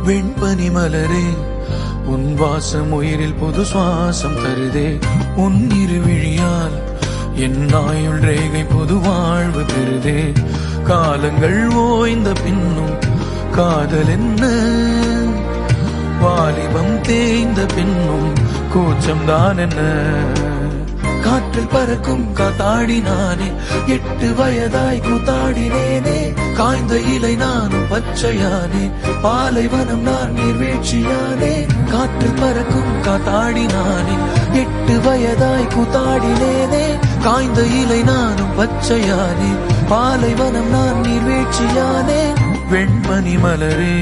வெண்பனி மலரே உன் வாசம் உயிரில் புது சுவாசம் தருதே. உன் இருவிழியால் என் ஆயுள் ரேகை புது வாழ்வு பெறுதே. காலங்கள் ஓய்ந்த பின்னும் காதல் என்ன, வாலிபம் தேய்ந்த பின்னும் கூச்சம் தான் என்ன. காற்றில் பறக்கும் காத்தாடி நானே, 8 வயதாய் கூத்தாடினேனே. காய்ந்த இலை நானும் பச்சையானே, பாலைவனம் நான் நீர்வீழ்ச்சியானே. காற்றில் பறக்கும் காத்தாடி நானே, 8 வயதாய் கூத்தாடினேனே. காய்ந்த இலை நானும் பச்சையானே, பாலைவனம் நான் நீர்வீழ்ச்சியானே. வெண்பனி மலரே